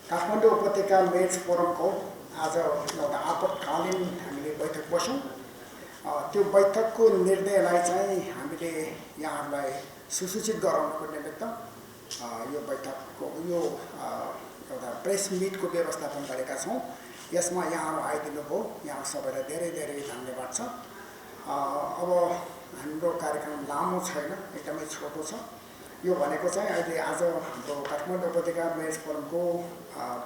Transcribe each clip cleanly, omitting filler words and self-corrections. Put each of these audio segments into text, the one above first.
काठमाडौँ उपत्यका मेयर्स फोरमको आज एउटा आपतकालीन हामीले बैठक बस्यौँ। त्यो बैठकको निर्णयलाई चाहिँ हामीले यहाँहरूलाई सुसूचित गराउनको निमित्त यो बैठकको यो एउटा प्रेस मिटको व्यवस्थापन गरेका छौँ। यसमा यहाँहरू आइदिनुभयो, यहाँ सबैलाई धेरै धेरै धन्यवाद छ। अब हाम्रो कार्यक्रम लामो छैन, एकदमै छोटो छ। यो भनेको चाहिँ अहिले आज हाम्रो काठमाडौँ उपत्यका मेयर्स फोरमको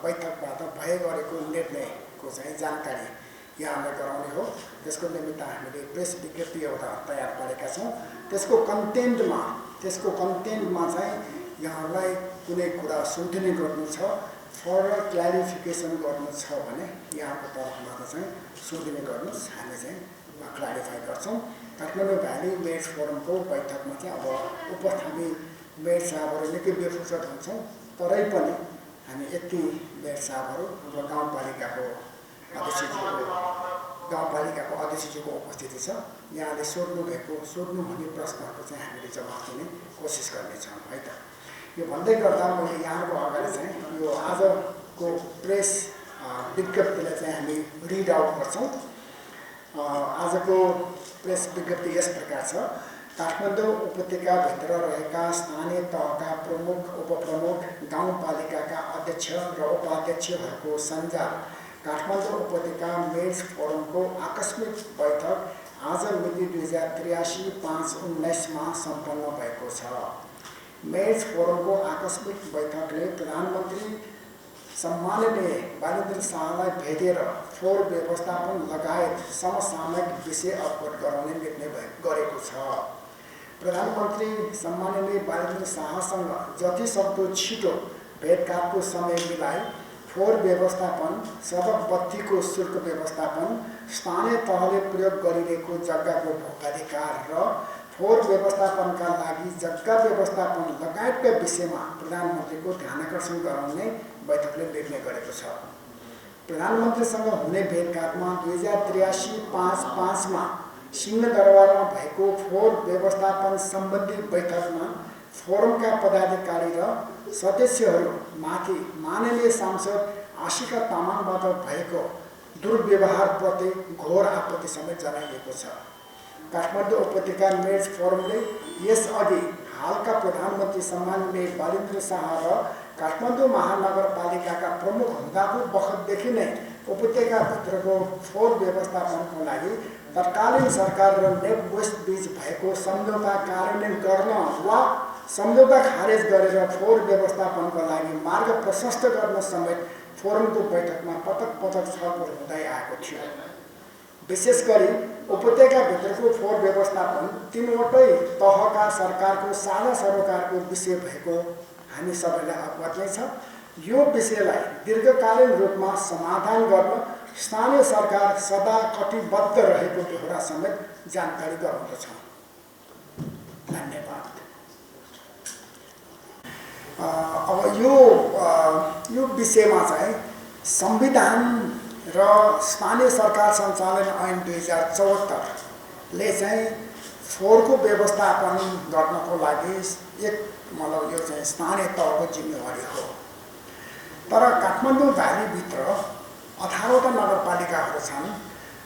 बैठकबाट भए गरेको निर्णयको चाहिँ जानकारी यहाँलाई गराउने हो। त्यसको निमित्त हामीले प्रेस विज्ञप्ति एउटा तयार गरेका छौँ। त्यसको कन्टेन्टमा चाहिँ यहाँहरूलाई कुनै कुरा सोध्ने गर्नु छ, फर्दर क्ल्यारिफिकेसन गर्नु छ भने यहाँको तर्फबाट चाहिँ सोध्ने गर्नुहोस्, हामी चाहिँ क्ल्यारिफाई गर्छौँ। काठमाडौँ भ्याली मेयर्स फोरमको बैठकमा चाहिँ अब उपस्थापी मेयर साहबहरू निकै बेफुर्सद हुन्छौँ, तरै पनि हामी यति मेयर साहबहरू र गाउँपालिकाको अध्यक्षज्यूको उपस्थिति छ। यहाँले सोध्नुहुने प्रश्नहरूको चाहिँ हामीले जवाफ दिने कोसिस गर्नेछौँ है त। यो भन्दै गर्दा मैले यहाँको अगाडि चाहिँ यो आजको प्रेस विज्ञप्तिलाई चाहिँ हामी रिड आउट गर्छौँ। आजको प्रेस विज्ञप्ति यस प्रकार छ। काठमाडौँ उपत्यकाभित्र रहेका स्थानीय तहका प्रमुख, उपप्रमुख, गाउँपालिकाका अध्यक्ष र उपाध्यक्षहरूको सञ्जाल काठमाडौँ उपत्यका मेयर्स फोरमको आकस्मिक बैठक आज मिति 2083-5-19 सम्पन्न भएको छ। मेयर्स फोरमको आकस्मिक बैठकले प्रधानमन्त्री सम्माननीय बालेन्द्र शाहलाई भेटेर फोहोर व्यवस्थापन लगायत समसामयिक विषय अवगत गराउने निर्णय गरेको छ। प्रधानमन्त्री सम्माननीय बालेन्द्र शाहसँग जति सक्दो छिटो भेटघाटको समय मिलाई फोहोर व्यवस्थापन, सडक बत्तीको शुल्क व्यवस्थापन, स्थानीय तहले प्रयोग गरिरहेको जग्गाको भोगाधिकार र फोहोर व्यवस्थापनका लागि जग्गा व्यवस्थापन लगायतका विषयमा प्रधानमन्त्रीको ध्यानाकर्षण गराउने बैठकले निर्णय गरेको छ। प्रधानमन्त्रीसँग हुने भेटघाटमा 2083-5-5 सिंहदरबारमा भएको फोहोर व्यवस्थापन सम्बन्धी बैठकमा फोरमका पदाधिकारी र सदस्यहरूमाथि माननीय सांसद आशिका तामाङबाट भएको दुर्व्यवहारप्रति घोर आपत्ति समेत जनाइएको छ। काठमाडौँ उपत्यका मेयर्स फोरमले यसअघि हालका प्रधानमन्त्री सम्माननीय बालेन्द्र शाह र काठमाडौँ महानगरपालिकाका प्रमुख हुँदाको बखतदेखि नै उपत्यकाभित्रको फोहोर व्यवस्थापनको लागि तत्कालीन सरकार र नेपवेस्ट बीच भएको सम्झौता कार्यान्वयन गर्न वा सम्झौता खारेज गरेर फोहोर व्यवस्थापनको लागि मार्ग प्रशस्त गर्न समेत फोरमको बैठकमा पटक छलफल हुँदै आएको थियो। विशेष गरी उपत्यकाभित्रको फोहोर व्यवस्थापन 3वटै तहका सरकारको साझा सरोकारको विषय भएको हामी सबैलाई अवगत नै छ। यो विषयलाई दीर्घकालीन रूपमा समाधान गर्न स्थानीय सरकार सदा कटिबद्ध रहेको बेहोरा समेत जानकारी गराउँदछौँ। धन्यवाद। अब यो विषयमा चाहिँ संविधान र स्थानीय सरकार सञ्चालन ऐन 2074ले चाहिँ फोहोरको व्यवस्थापन गर्नको लागि मतलब यो चाहिँ स्थानीय तहको जिम्मेवारी हो। तर काठमाडौँ भ्यालीभित्र 18वटा नगरपालिकाहरू छन्।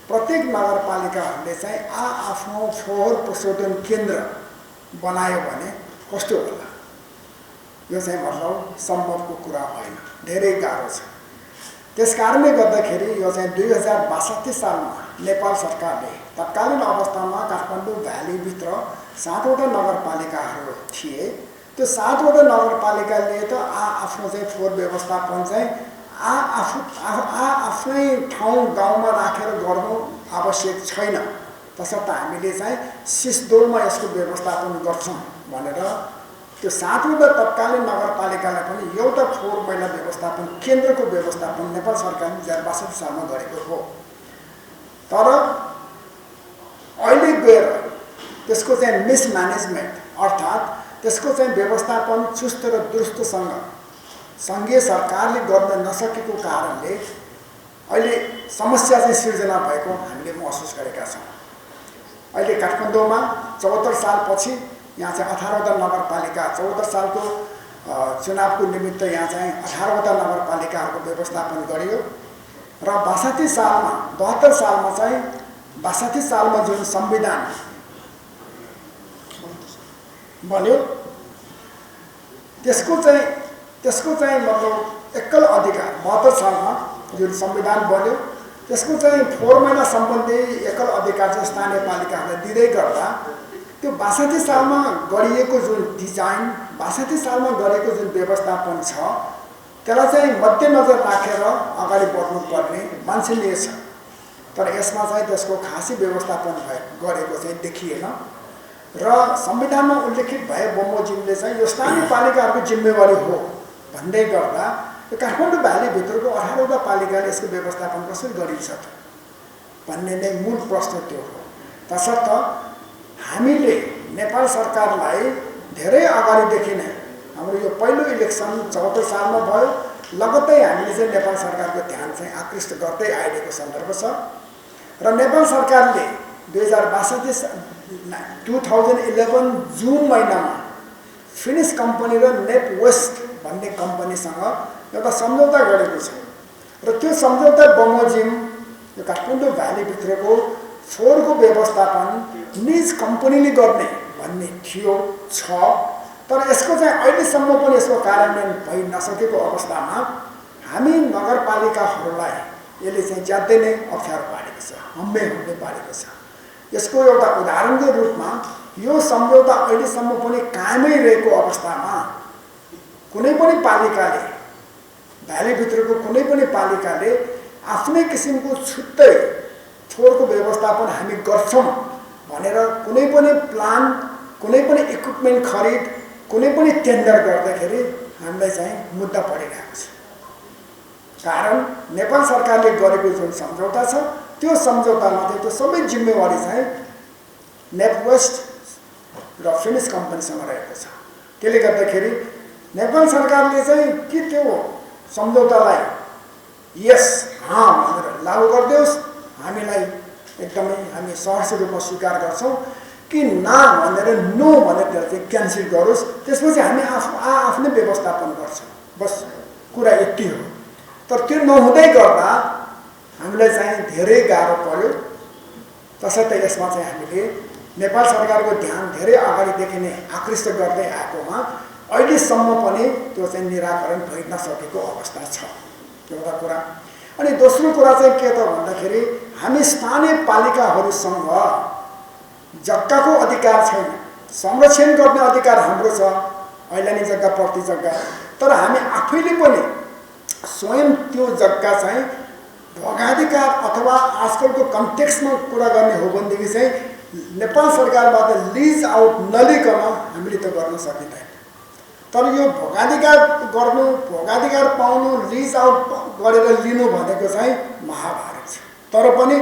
प्रत्येक नगरपालिकाहरूले चाहिँ आफ्नो फोहोर प्रशोधन केन्द्र बनायो भने कस्तो होला? यो चाहिँ मतलब सम्भवको कुरा होइन, धेरै गाह्रो छ। त्यसकारणले गर्दाखेरि यो चाहिँ 2062 सालमा नेपाल सरकारले तत्कालीन अवस्थामा काठमाडौँ भ्यालीभित्र 7वटा नगरपालिकाहरू थिए। त्यो 7वटा नगरपालिकाले त आफ्नो चाहिँ फोहोर व्यवस्थापन चाहिँ आफ्नै ठाउँ गाउँमा राखेर गर्नु आवश्यक छैन, तसर्थ हामीले चाहिँ सिसदोलमा यसको व्यवस्थापन गर्छौँ भनेर त्यो 7वटा तत्कालीन नगरपालिकालाई पनि एउटा फोहोर मैला व्यवस्थापन केन्द्रको व्यवस्थापन नेपाल सरकारले 2062 सालमा गरेको हो। तर अहिले गएर त्यसको चाहिँ मिसम्यानेजमेन्ट अर्थात् त्यसको चाहिँ व्यवस्थापन चुस्त र दुरुस्तसँग सङ्घीय सरकारले गर्न नसकेको कारणले अहिले समस्या चाहिँ सिर्जना भएको हामीले महसुस गरेका छौँ। अहिले काठमाडौँमा 74 सालपछि यहाँ चाहिँ 18वटा नगरपालिका 74 सालको चुनावको निमित्त यहाँ चाहिँ 18वटा नगरपालिकाहरूको व्यवस्थापन गरियो र 62 सालमा 72 सालमा चाहिँ 62 सालमा जुन संविधान बन्यो त्यसको चाहिँ मतलब एकल अधिकार 72 सालमा जुन संविधान बन्यो त्यसको चाहिँ फोहोर मैला सम्बन्धी एकल अधिकार चाहिँ स्थानीय पालिकाहरूलाई दिँदै गर्दा त्यो 62 सालमा गरिएको जुन डिजाइन 62 सालमा गरेको जुन व्यवस्थापन छ त्यसलाई चाहिँ मध्यनजर राखेर अगाडि बढ्नुपर्ने मान्छेले छ तर यसमा चाहिँ त्यसको खासै व्यवस्थापन गरेको चाहिँ देखिएन र संविधानमा उल्लेखित भए बमोजिमले चाहिँ यो स्थानीय पालिकाहरूको जिम्मेवारी हो भन्दै गर्दा यो काठमाडौँ भ्यालीभित्रको 18वटा पालिकाले यसको व्यवस्थापन कसरी गरिन्छ त भन्ने नै मूल प्रश्न त्यो हो। तसर्थ हामीले नेपाल सरकारलाई धेरै अगाडिदेखि नै हाम्रो यो पहिलो इलेक्सन 74 सालमा भयो लगत्तै हामीले चाहिँ नेपाल सरकारको ध्यान चाहिँ आकृष्ट गर्दै आइरहेको सन्दर्भ छ र नेपाल सरकारले 2011 जुन महिनामा फिनिस कम्पनी र नेप वेस्ट भन्ने कम्पनीसँग एउटा सम्झौता गरेको छ र त्यो सम्झौता बमोजिम यो काठमाडौँ भ्यालीभित्रको फोहोरको व्यवस्थापन निज कम्पनीले गर्ने भन्ने थियो छ तर यसको चाहिँ अहिलेसम्म पनि यसको कार्यान्वयन भइ नसकेको अवस्थामा हामी नगरपालिकाहरूलाई यसले चाहिँ ज्यादै नै अप्ठ्यारो पारेको छ हम्मे पारेको छ। यसको एउटा उदाहरणको रूपमा यो सम्झौता अहिलेसम्म पनि कायमै रहेको अवस्थामा कुनै पनि पालिकाले भ्यालीभित्रको कुनै पनि पालिकाले आफ्नै किसिमको छुट्टै फोहोरको व्यवस्थापन हामी गर्छौँ भनेर कुनै पनि प्लान कुनै पनि इक्विपमेन्ट खरिद कुनै पनि टेन्डर गर्दाखेरि हामीलाई चाहिँ मुद्दा परिरहेको छ। कारण नेपाल सरकारले गरेको जुन सम्झौता छ त्यो सम्झौतामा चाहिँ त्यो सबै जिम्मेवारी चाहिँ नेपवेस्ट र फिनिस कम्पनीसँग रहेको छ। त्यसले गर्दाखेरि नेपाल सरकारले चाहिँ के त्यो सम्झौतालाई यस हाँ भनेर लागू गरिदियोस् हामीलाई एकदमै हामी सहर्ष रूपमा स्वीकार गर्छौँ कि ना भनेर नो भनेर चाहिँ क्यान्सल गरोस् त्यसपछि हामी आफ्नै व्यवस्थापन गर्छौँ बस कुरा यति हो। तर त्यो नहुँदै गर्दा हामीलाई चाहिँ धेरै गाह्रो पर्यो। तसर्थ यसमा चाहिँ हामीले नेपाल सरकारको ध्यान धेरै अगाडिदेखि नै आकृष्ट गर्दै आएकोमा अहिलेसम्म पनि त्यो चाहिँ निराकरण भइ नसकेको अवस्था छ एउटा कुरा। अनि दोस्रो कुरा चाहिँ के त भन्दाखेरि हामी स्थानीय पालिकाहरूसँग जग्गाको अधिकार छैन, संरक्षण गर्ने अधिकार हाम्रो छ ऐलानी जग्गा प्रति जग्गा, तर हामी आफैले पनि स्वयं त्यो जग्गा चाहिँ भोगाधिकार अथवा आजकलको कन्टेक्स्टमा कुरा गर्ने हो भनेदेखि चाहिँ नेपाल सरकारबाट लिज आउट नलिकन हामीले त गर्न सकिँदैन। तर यो भोगाधिकार गर्नु भोगाधिकार पाउनु लिज आउट गरेर लिनु भनेको चाहिँ महाभारत छ। तर पनि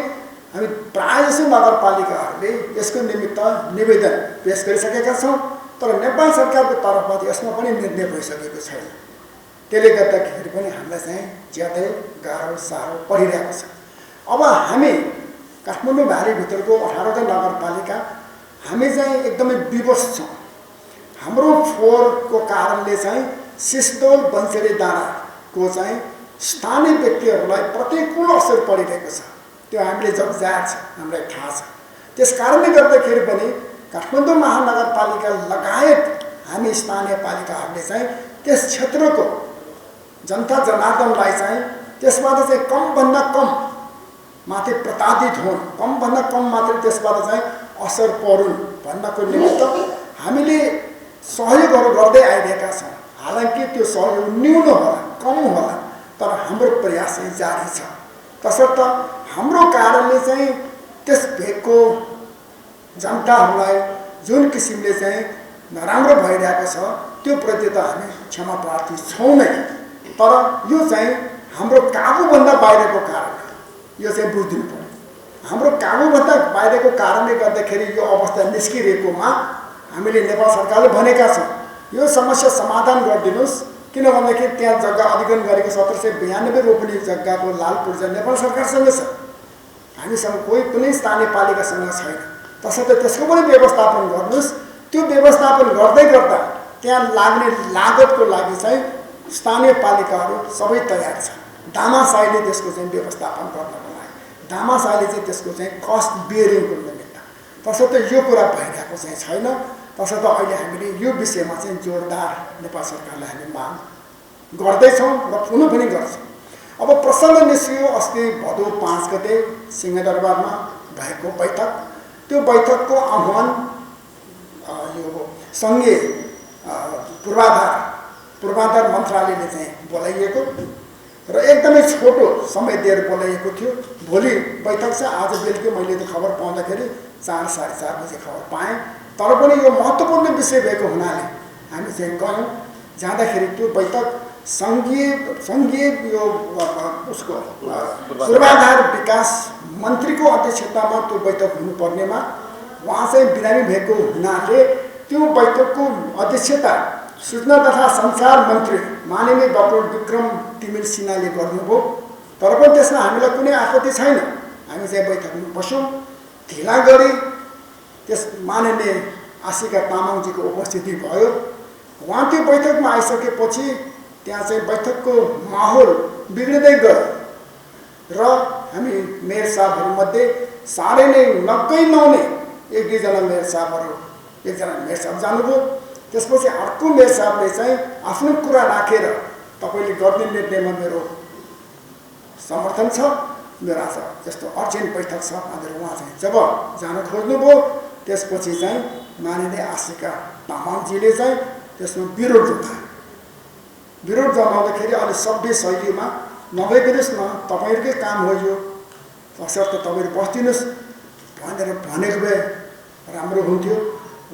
हामी प्रायःजसो नगरपालिकाहरूले यसको निमित्त निवेदन पेश गरिसकेका छौँ तर नेपाल सरकारको तर्फबाट यसमा पनि निर्णय भइसकेको छैन। त्यसले गर्दाखेरि पनि हामीलाई चाहिँ ज्यादै गाह्रो साह्रो परिरहेको छ। अब हामी काठमाडौँ भ्यालीभित्रको 18वटा नगरपालिका हामी चाहिँ एकदमै विवश छौँ। हाम्रो फोहोरको कारणले चाहिँ सिस्दोल बन्सेरी डाँडाको चाहिँ स्थानीय व्यक्तिहरूलाई प्रतिकूल असर परिरहेको छ। त्यो हामीले जब जाँच हामीलाई थाहा छ। त्यस कारणले गर्दाखेरि पनि काठमाडौँ महानगरपालिका लगायत हामी स्थानीय पालिकाहरूले चाहिँ त्यस क्षेत्रको जनता जनार्दनलाई चाहिँ त्यसबाट चाहिँ कमभन्दा कम माथि प्रताडित हुन्, कमभन्दा कम मात्रै त्यसबाट चाहिँ असर परुन् भन्नको निमित्त हामीले सहयोगहरू गर्दै आइरहेका छौँ। हालांकि त्यो सहयोग न्यून होला कम होला तर हाम्रो प्रयास चाहिँ जारी छ। तसर्थ हाम्रो कारणले चाहिँ त्यस भेगको जनताहरूलाई जुन किसिमले चाहिँ नराम्रो भइरहेको छ त्यो प्रति त हामी क्षमा प्रार्थी छौँ नै, तर यो चाहिँ हाम्रो काबुभन्दा बाहिरको कारण यो चाहिँ बुझ्दिनु पर्यो। हाम्रो काबुभन्दा बाहिरको कारणले गर्दाखेरि यो अवस्था निस्किरहेकोमा हामीले नेपाल सरकारले भनेका छौँ यो समस्या समाधान गरिदिनुहोस् किनभनेदेखि त्यहाँ जग्गा अधिग्रहण गरेको 1792 रोपनी जग्गाको लाल पूर्जा नेपाल सरकारसँग छ, हामीसँग कोही कुनै स्थानीय पालिकासँग छैन। तसर्थ त्यसको पनि व्यवस्थापन गर्नुहोस्। त्यो व्यवस्थापन गर्दै गर्दा त्यहाँ लाग्ने लागतको लागि चाहिँ स्थानीय पालिकाहरू सबै तयार छन्। दामासाईले त्यसको चाहिँ व्यवस्थापन गर्नको लागि, दामासाईले चाहिँ त्यसको चाहिँ कस्ट बियरिङको निमित्त। तसर्थ यो कुरा भइरहेको चाहिँ छैन। तसर्थ अहिले हामीले यो विषयमा चाहिँ जोरदार नेपाल सरकारलाई हामी माग गर्दैछौँ र पुनः पनि गर्छौँ। अब प्रसङ्ग निस्कियो अस्ति भदौ 5 गते सिंहदरबारमा भएको बैठक। त्यो बैठकको आह्वान यो सङ्घीय पूर्वाधार मन्त्रालयले चाहिँ बोलाइएको र एकदमै छोटो समय दिएर बोलाइएको थियो। भोलि बैठक छ। आज बेलुकी मैले त्यो खबर पाउँदाखेरि 4 साढे 4 बजे खबर पाएँ। तर पनि यो महत्त्वपूर्ण विषय भएको हुनाले हामी चाहिँ गयौँ। जाँदाखेरि त्यो बैठक सङ्घीय यो उसको पूर्वाधार विकास मन्त्रीको अध्यक्षतामा त्यो बैठक हुनुपर्नेमा उहाँ चाहिँ बिरामी भएको हुनाले त्यो बैठकको अध्यक्षता सूचना तथा सञ्चार मन्त्री माननीय डाक्टर विक्रम तिमिल सिन्हाले गर्नुभयो। तर पनि त्यसमा हामीलाई कुनै आपत्ति छैन। हामी चाहिँ बैठकमा बस्यौँ। ढिला गरी त्यस माननीय आशिका तामाङजीको उपस्थिति भयो। उहाँ त्यो बैठकमा आइसकेपछि त्यहाँ चाहिँ बैठकको माहौल बिग्रिँदै गयो र हामी मेयर साहबहरूमध्ये साह्रै नै नक्कै नहुने 1-2 जना मेयर साहबहरू, एकजना मेयर साहब जानुभयो। त्यसपछि अर्को मेयर साहबले चाहिँ आफ्नो कुरा राखेर तपाईँले गर्ने निर्णयमा मेरो समर्थन छ, मेरो आज यस्तो अर्जेन्ट बैठक छ भनेर उहाँ चाहिँ जब जान खोज्नुभयो त्यसपछि चाहिँ माननीय आशिका तामाङजीले चाहिँ त्यसमा विरोध जनाउँदाखेरि अलि सभ्य शैलीमा नभइदिनुहोस् न, तपाईँहरूकै काम हो यो, तसर्थ तपाईँहरू बस्दिनुहोस् भनेर भनेको भए राम्रो हुन्थ्यो।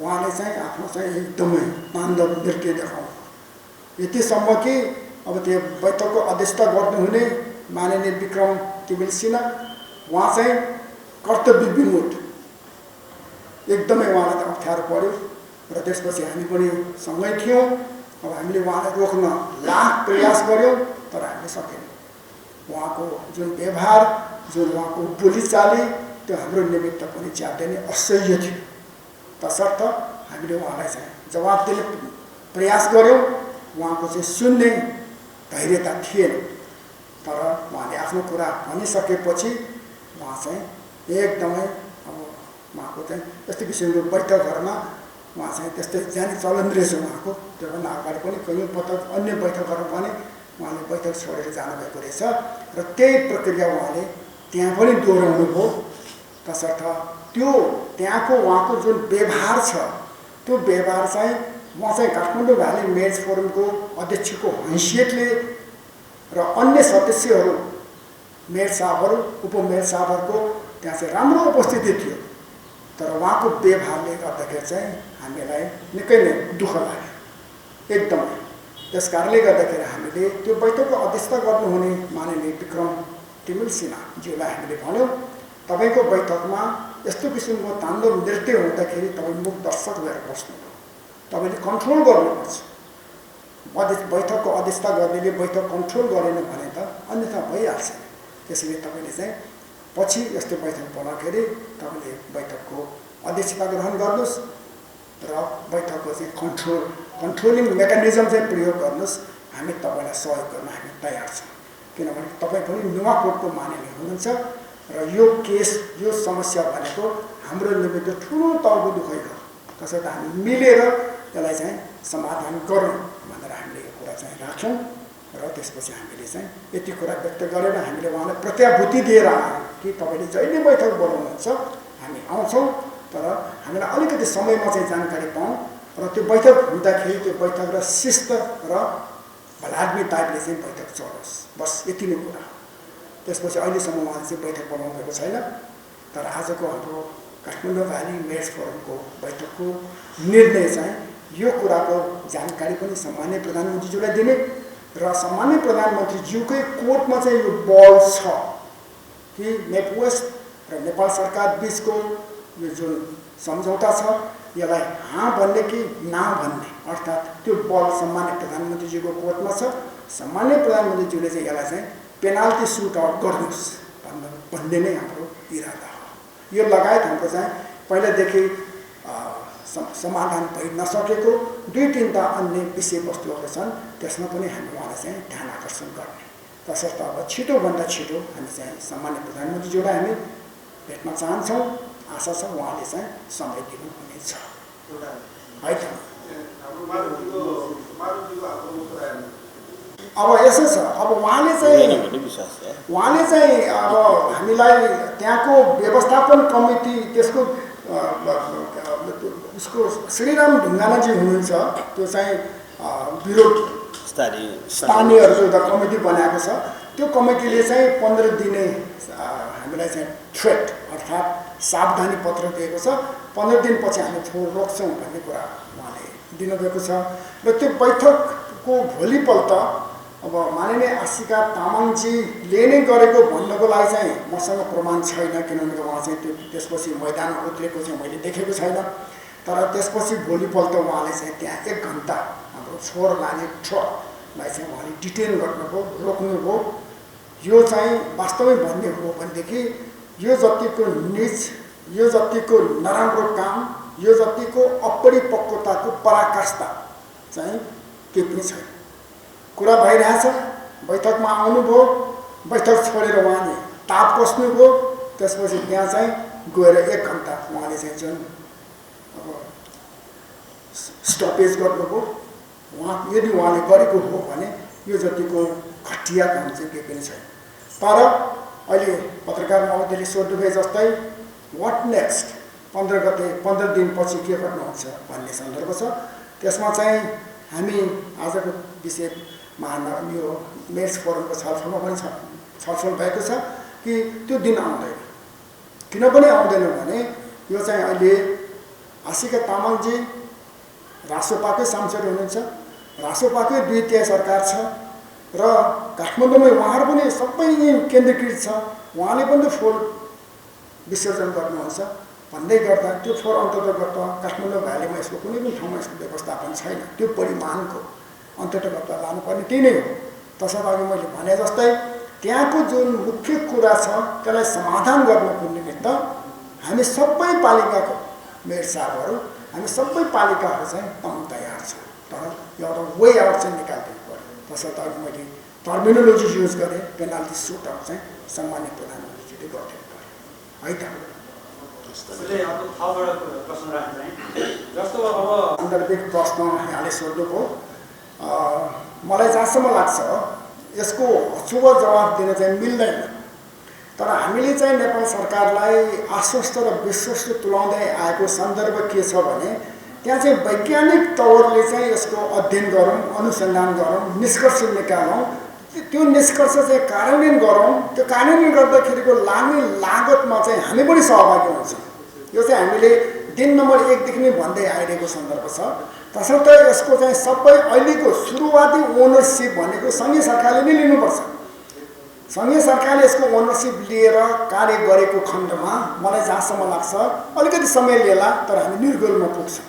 उहाँले चाहिँ आफ्नो चाहिँ एकदमै ताण्डव नृत्य देखाउनु यतिसम्म कि अब त्यो बैठकको अध्यक्षता गर्नुहुने माननीय विक्रम तिमिल सिन्हा उहाँ चाहिँ कर्तव्य विमुख एकदमै उहाँलाई अप्ठ्यारो पर्यो र त्यसपछि हामी पनि सँगै थियौँ। अब हामीले उहाँलाई रोक्न लाख प्रयास गऱ्यौँ तर हामीले सकेनौँ। उहाँको जुन व्यवहार, जुन उहाँको बोलीचाली त्यो हाम्रो निमित्त पनि ज्यादै नै असह्य थियो। तसर्थ हामीले उहाँलाई चाहिँ जवाब दिने प्रयास गऱ्यौँ। उहाँको चाहिँ सुन्ने धैर्यता थिएन। तर उहाँले आफ्नो कुरा भनिसकेपछि उहाँ चाहिँ एकदमै अब उहाँको चाहिँ यस्तो किसिमको बैठकहरूमा उहाँ चाहिँ त्यस्तै जाने चलन रहेछ उहाँको। त्योभन्दा अगाडि पनि कयौँ पटक अन्य बैठकहरू भने उहाँले बैठक छोडेर जानुभएको रहेछ र त्यही प्रक्रिया उहाँले त्यहाँ पनि दोहोऱ्याउनु भयो। तसर्थ त्यो त्यहाँको उहाँको जुन व्यवहार छ त्यो व्यवहार चाहिँ म चाहिँ काठमाडौँ भ्याली मेयर्स फोरमको अध्यक्षको हैसियतले र अन्य सदस्यहरू मेयर साहबहरू उपमेयर साहबहरूको त्यहाँ चाहिँ राम्रो उपस्थिति थियो। तर उहाँको व्यवहारले गर्दाखेरि चाहिँ हामीलाई निकै नै दुःख लाग्यो एकदमै। त्यस कारणले गर्दाखेरि हामीले त्यो बैठकको अध्यक्षता गर्नुहुने माननीय विक्रम तिमिल सिन्हाज्यूलाई हामीले भन्यौँ तपाईँको बैठकमा यस्तो किसिमको ताण्डव नृत्य हुँदाखेरि तपाईँ मुख दर्शक भएर बस्नुभयो, तपाईँले कन्ट्रोल गर्नुपर्छ। बैठकको अध्यक्षता गर्नेले बैठक कन्ट्रोल गरेन भने त अन्यथा भइहाल्छ। त्यसैले तपाईँले चाहिँ पछि यस्तो बैठक बोलाउँदाखेरि तपाईँले बैठकको अध्यक्षता ग्रहण गर्नुहोस् र बैठकको चाहिँ कन्ट्रोलिङ मेकानिजम चाहिँ प्रयोग गर्नुहोस्। हामी तपाईँलाई सहयोग गर्न हामी तयार छौँ। किनभने तपाईँ पनि नुवाकोटको मानिने हुनुहुन्छ र यो केस, यो समस्या भनेको हाम्रो निमित्त ठुलो तौको दुःखै हो। तसर्थ हामी मिलेर यसलाई चाहिँ समाधान गरौँ भनेर हामीले यो कुरा चाहिँ राख्यौँ र त्यसपछि हामीले चाहिँ यति कुरा व्यक्त गरेर हामीले उहाँलाई प्रत्याभूति दिएर आयौँ कि तपाईँले जहिले बैठक बोलाउनुहुन्छ हामी आउँछौँ, तर हामीलाई अलिकति समयमा चाहिँ जानकारी पाऊँ र त्यो बैठक हुँदाखेरि त्यो बैठक र शिस्त र भलाद्मी टाइपले चाहिँ बैठक चलोस्, बस यति नै कुरा हो। त्यसपछि अहिलेसम्म उहाँले चाहिँ बैठक बोलाउनु भएको छैन। तर आजको हाम्रो काठमाडौँ भ्याली मेयर्स फोरमको बैठकको निर्णय चाहिँ यो कुराको जानकारी पनि सम्माननीय प्रधानमन्त्रीज्यूलाई दिने र सम्माननीय प्रधानमन्त्रीज्यूकै कोर्टमा चाहिँ यो बल छ कि नेपवेस्ट र नेपाल सरकार बिचको यो जुन सम्झौता छ यसलाई हाँ भन्ने कि ना भन्ने, अर्थात् त्यो बल सम्माननीय प्रधानमन्त्रीज्यूको कोर्टमा छ। सम्माननीय प्रधानमन्त्रीज्यूले चाहिँ यसलाई चाहिँ पेनाल्टी सुट आउट गर्नुहोस् भन्ने नै हाम्रो इरादा हो। यो लगायत हाम्रो चाहिँ पहिलादेखि समाधान भइ नसकेको 2-3टा अन्य विषयवस्तुहरू छन् त्यसमा पनि हामी उहाँलाई चाहिँ ध्यान आकर्षण गर्ने तसर्थ अब छिटोभन्दा छिटो हामी चाहिँ सम्माननीय प्रधानमन्त्रीज्यूलाई हामी भेट्न चाहन्छौँ आशा छ उहाँले चाहिँ समय दिनुहुनेछ है त अब यसो छ अब उहाँले चाहिँ अब हामीलाई त्यहाँको व्यवस्थापन कमिटी त्यसको उसको श्रीराम ढुङ्गानाजी हुनुहुन्छ त्यो चाहिँ विरोध स्थानीयहरूको एउटा कमिटी बनाएको छ त्यो कमिटीले चाहिँ 15 दिने हामीलाई चाहिँ थ्रेट अर्थात् सावधानी पत्र दिएको छ 15 दिनपछि हामी फोहोर रोक्छौँ भन्ने कुरा उहाँले दिनुभएको छ र त्यो बैठकको भोलिपल्ट अब माननीय आशिका तामाङजीले नै गरेको भन्नको लागि चाहिँ मसँग प्रमाण छैन किनभने उहाँ चाहिँ त्यसपछि मैदानमा उत्रेको चाहिँ मैले देखेको छैन तर त्यसपछि भोलिपल्ट उहाँले चाहिँ त्यहाँ 1 घण्टा हाम्रो फोहोर लाने ट्रकलाई चाहिँ उहाँले डिटेन गर्नुभयो रोक्नुभयो यो चाहिँ वास्तवमै भन्ने हो भनेदेखि यो जतिको नीच यो जतिको नराम्रो काम यो जतिको अपरिपक्वताको पराकाष्ठा चाहिँ के पनि छैन कुरा भइरहेछ बैठकमा आउनुभयो बैठक छोडेर उहाँले ताप कस्नुभयो त्यसपछि त्यहाँ चाहिँ गएर 1 घण्टा उहाँले चाहिँ जुन अब स्टपेज गर्नुभयो यदि उहाँले गरेको हो भने यो जतिको घटिया काम चाहिँ के पनि छैन तर अहिले पत्रकार महोदयले सोध्नुभए जस्तै वाट नेक्स्ट 15 दिनपछि के गर्नुहुन्छ भन्ने सन्दर्भ छ त्यसमा चाहिँ हामी आजको विषयमा यो मेयर्स फोरमको छलफलमा पनि छलफल भएको छ कि त्यो दिन आउँदैन किन आउँदैन भने यो चाहिँ अहिले आशिका तामाङजी रासोपाकै सांसद हुनुहुन्छ रासोपाकै 2/3 सरकार छ र काठमाडौँमै उहाँहरू पनि सबै केन्द्रीकृत छ उहाँले पनि फोहोर विसर्जन गर्नुहुन्छ भन्दै गर्दा त्यो फोहोर अन्तर्गत काठमाडौँ भ्यालीमा यसको कुनै पनि ठाउँमा यसको व्यवस्थापन छैन त्यो परिमाणको अन्तर्गत लानुपर्ने त्यही नै हो तसर्थ अघि मैले भने जस्तै त्यहाँको जुन मुख्य कुरा छ त्यसलाई समाधान गर्नको निमित्त हामी सबै पालिकाको मेयर साहबहरू हामी सबै पालिकाहरू चाहिँ तयार तयार छौँ तर एउटा वे आउट चाहिँ निकाल्नु पर्यो तसर्थ अघि मैले टर्मिनोलोजी युज गरेँ पेनाल्टी सुटअप चाहिँ सम्मानित प्रधानमन्त्रीले गरिदिनु पर्यो है त सान्दर्भिक प्रश्न यहाँले सोध्नुभयो मलाई जहाँसम्म लाग्छ यसको अचुब जवाफ दिन चाहिँ मिल्दैन तर हामीले चाहिँ नेपाल सरकारलाई आश्वस्त र विश्वस्त तुल्याउँदै आएको सन्दर्भ के छ भने त्यहाँ चाहिँ वैज्ञानिक तवरले चाहिँ यसको अध्ययन गरौँ अनुसन्धान गरौँ निष्कर्ष निकालौँ त्यो निष्कर्ष चाहिँ कार्यान्वयन गरौँ त्यो कार्यान्वयन गर्दाखेरिको लाग्ने लागतमा चाहिँ हामी पनि सहभागी हुन्छौँ यो चाहिँ हामीले दिन नम्बर 1 देखि नै भन्दै आइरहेको सन्दर्भ छ तसर्थ यसको चाहिँ सबै अहिलेको सुरुवाती ओनरसिप भनेको सङ्घीय सरकारले नै लिनुपर्छ सङ्घीय सरकारले यसको ओनरसिप लिएर कार्य गरेको खण्डमा मलाई जहाँसम्म लाग्छ अलिकति समय लिएला तर हामी निर्गोलमा पुग्छौँ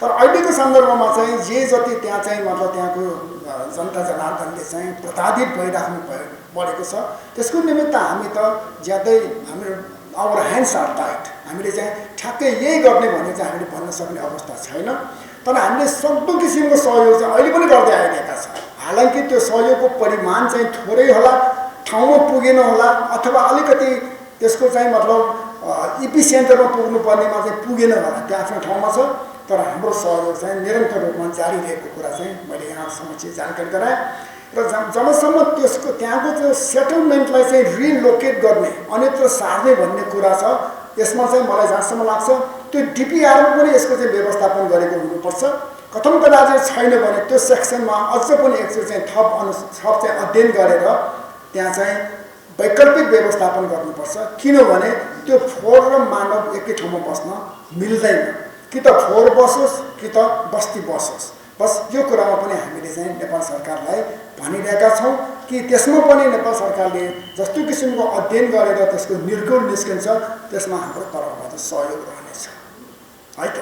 तर अहिलेको सन्दर्भमा चाहिँ जे जति त्यहाँ चाहिँ मतलब त्यहाँको जनता जनार्दनले चाहिँ प्रताडित भइराख्नु परेको छ त्यसको निमित्त हामी त ज्यादै हाम्रो आवर ह्यान्ड्स आर टाइट हामीले चाहिँ ठ्याक्कै यही गर्ने भने चाहिँ हामीले भन्न सक्ने अवस्था छैन तर हामीले सक्दो किसिमको सहयोग चाहिँ अहिले पनि गर्दै आइरहेका छौँ हालाकि त्यो सहयोगको परिमाण चाहिँ थोरै होला ठाउँमा पुगेन होला अथवा अलिकति त्यसको चाहिँ मतलब इपी सेन्टरमा पुग्नुपर्नेमा चाहिँ पुगेन होला त्यो आफ्नो ठाउँमा छ तर हाम्रो सहयोग चाहिँ निरन्तर रूपमा जारी रहेको कुरा चाहिँ मैले यहाँ समक्ष जानकारी गराएँ र जबसम्म त्यसको त्यहाँको त्यो सेटलमेन्टलाई चाहिँ रिलोकेट गर्ने अन्यत्र सार्ने भन्ने कुरा छ यसमा चाहिँ मलाई जहाँसम्म लाग्छ त्यो डिपिआरमा पनि यसको चाहिँ व्यवस्थापन गरेको हुनुपर्छ कथम कदा चाहिँ छैन भने त्यो सेक्सनमा अझ पनि एकचोटि चाहिँ थप चाहिँ अध्ययन गरेर त्यहाँ चाहिँ वैकल्पिक व्यवस्थापन गर्नुपर्छ किनभने त्यो फोहोर र मानव एकै ठाउँमा बस्न मिल्दैन कि त फोहोर बसोस् कि त बस्ती बसोस् बस यो कुरामा पनि हामीले चाहिँ नेपाल सरकारलाई भनिरहेका छौँ कि त्यसमा पनि नेपाल सरकारले जस्तो किसिमको अध्ययन गरेर त्यसको निर्गुण निस्किन्छ त्यसमा हाम्रो तर्फबाट सहयोग रहनेछ है त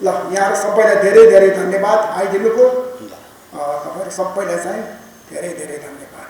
ल यहाँहरू सबैलाई धेरै धेरै धन्यवाद आइदिनुको तपाईँहरू सबैलाई चाहिँ धेरै धेरै धन्यवाद